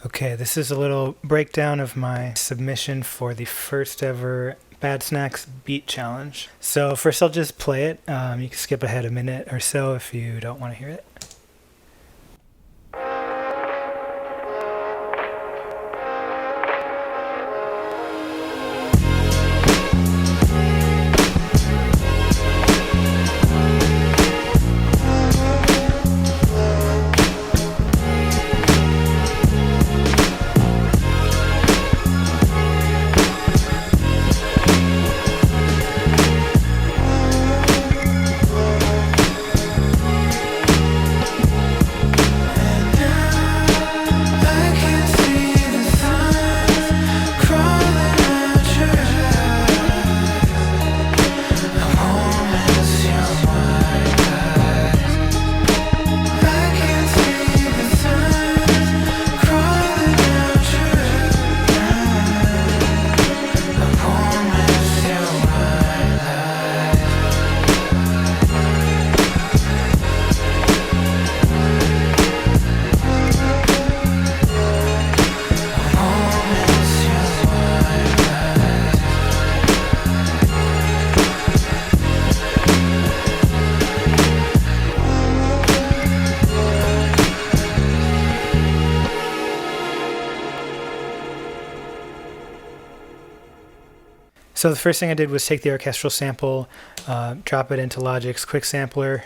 Okay, this is a little breakdown of my submission for the first ever Bad Snacks Beat Challenge. So first I'll just play it. You can skip ahead a minute or so if you don't want to hear it. So the first thing I did was take the orchestral sample, drop it into Logic's Quick Sampler,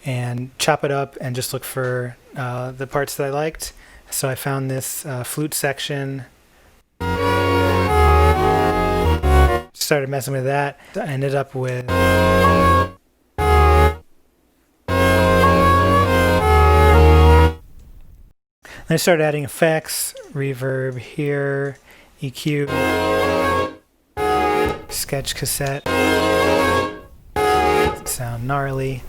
and chop it up and just look for the parts that I liked. So I found this flute section, started messing with that. I ended up with then I started adding effects, reverb here, EQ, sketch cassette, sound gnarly,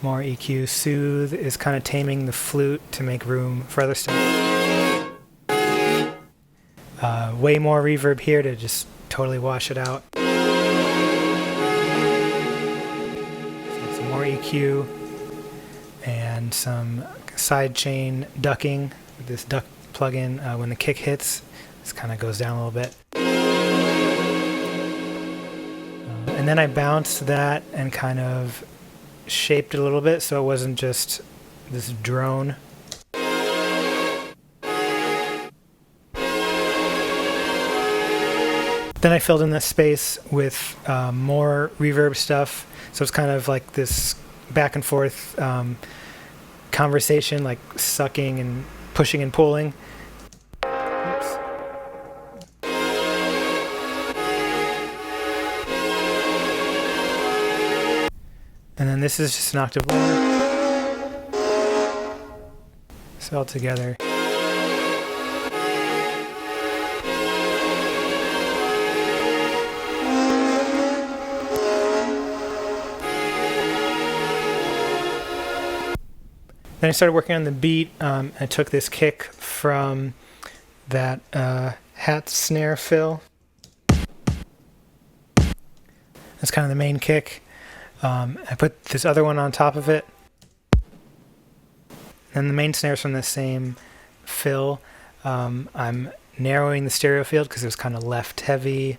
more EQ, soothe is kind of taming the flute to make room for other stuff. Way more reverb here to just totally wash it out. Some more EQ and some sidechain ducking with this duck plugin. When the kick hits, this kind of goes down a little bit. And then I bounced that and kind of shaped it a little bit so it wasn't just this drone. Then I filled in this space with more reverb stuff, so it's kind of like this back and forth conversation, like sucking and pushing and pulling. Oops. And then this is just an octave lower. So all together. Then I started working on the beat. I took this kick from that hat snare fill. That's kind of the main kick. I put this other one on top of it. And the main snare's from the same fill. I'm narrowing the stereo field because it was kind of left heavy.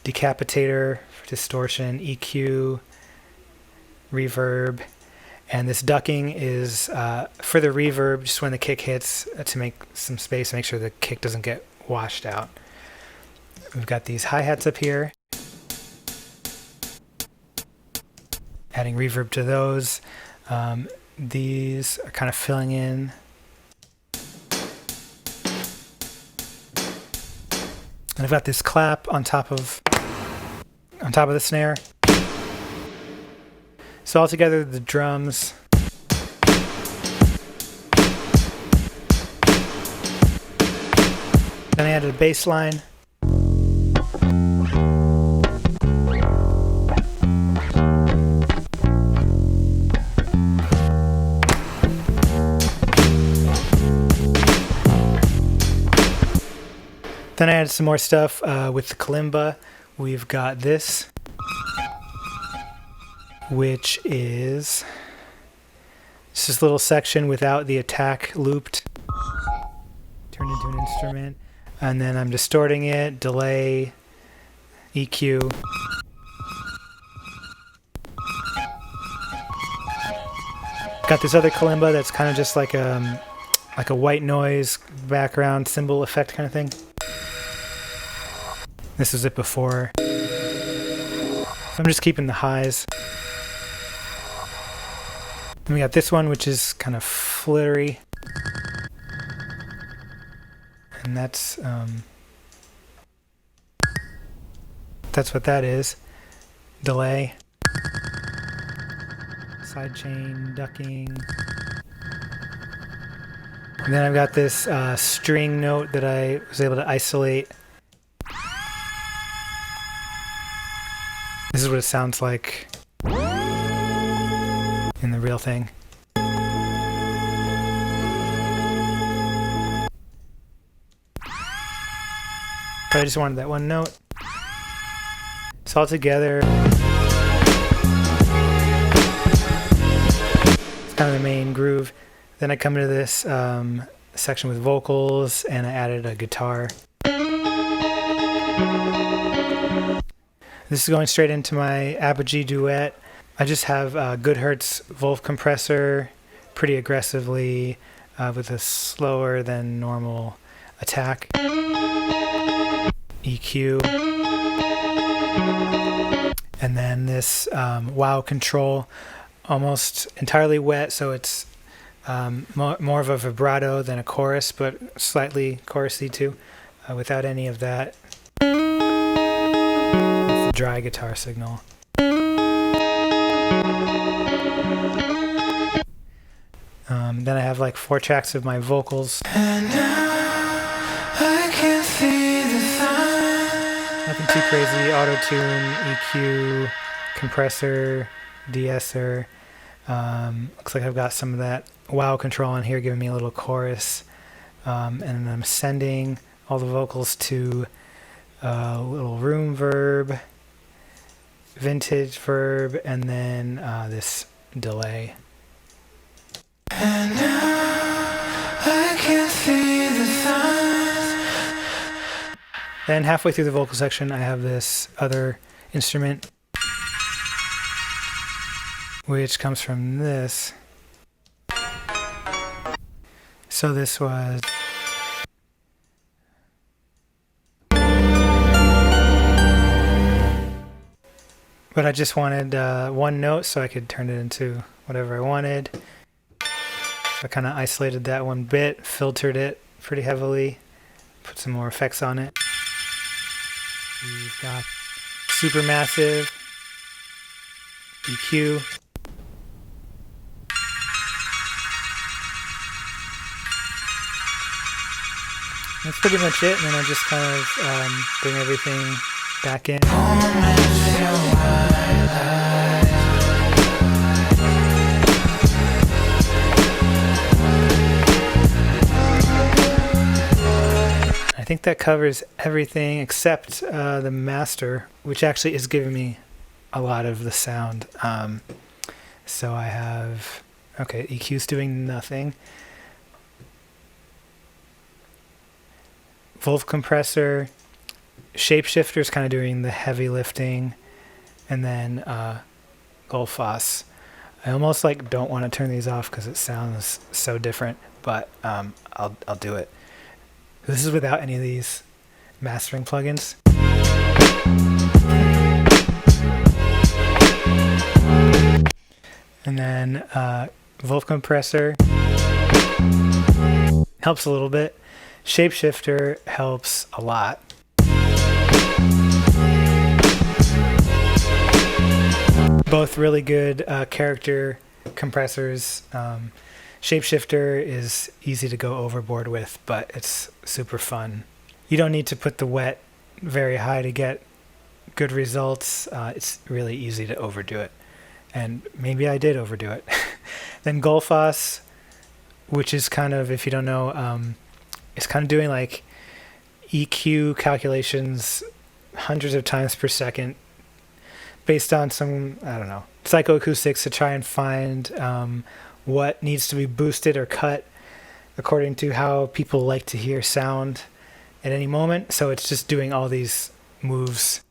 Decapitator for distortion, EQ, reverb. And this ducking is for the reverb, just when the kick hits, to make some space, make sure the kick doesn't get washed out. We've got these hi-hats up here. Adding reverb to those. These are kind of filling in. And I've got this clap on top of the snare. So all together, the drums. Then I added a bass line. Then I added some more stuff with the kalimba. We've got this, which is just this little section without the attack looped. Turn turned into an instrument. And then I'm distorting it, delay, EQ. Got this other kalimba that's kind of just like a white noise background cymbal effect kind of thing. This was it before. So I'm just keeping the highs. And we got this one, which is kind of flittery. And that's what that is. Delay. Sidechain, ducking. And then I've got this string note that I was able to isolate. This is what it sounds like in the real thing. But I just wanted that one note. So all together, it's kind of the main groove. Then I come into this section with vocals, and I added a guitar. This is going straight into my Apogee duet. I just have Goodhertz Wolf compressor pretty aggressively with a slower than normal attack. EQ. And then this wow control, almost entirely wet, so it's more of a vibrato than a chorus, but slightly chorusy too, without any of that. It's a dry guitar signal. Then I have like 4 tracks of my vocals. And now I can see the sign. Nothing too crazy. Auto-tune, EQ, compressor, de-esser. Looks like I've got some of that wow control on here, giving me a little chorus. And I'm sending all the vocals to a little room verb, vintage verb, and then this delay. And now I can see the signs. Then halfway through the vocal section, I have this other instrument, which comes from this. So this was... But I just wanted one note so I could turn it into whatever I wanted. So I kind of isolated that one bit, filtered it pretty heavily, put some more effects on it. We've got Supermassive, EQ. That's pretty much it, and then I just kind of bring everything back in. I think that covers everything except the master, which actually is giving me a lot of the sound. So I have, okay, EQ's doing nothing. Wolf compressor, Shapeshifter's kind of doing the heavy lifting, and then Gullfoss. I almost like don't want to turn these off because it sounds so different, but I'll do it. This is without any of these mastering plugins. And then Wolf compressor helps a little bit. Shapeshifter helps a lot. Both really good character compressors. Shapeshifter is easy to go overboard with, but it's super fun. You don't need to put the wet very high to get good results. It's really easy to overdo it. And maybe I did overdo it. Then Gullfoss, which is kind of, if you don't know, it's kind of doing like EQ calculations hundreds of times per second based on some, I don't know, psychoacoustics to try and find what needs to be boosted or cut according to how people like to hear sound at any moment. So it's just doing all these moves.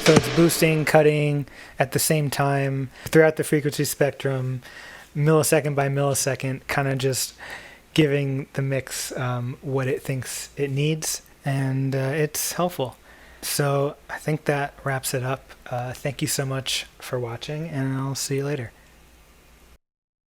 So it's boosting, cutting at the same time throughout the frequency spectrum, millisecond by millisecond, kind of just giving the mix what it thinks it needs, and it's helpful. So I think that wraps it up. Thank you so much for watching, and I'll see you later.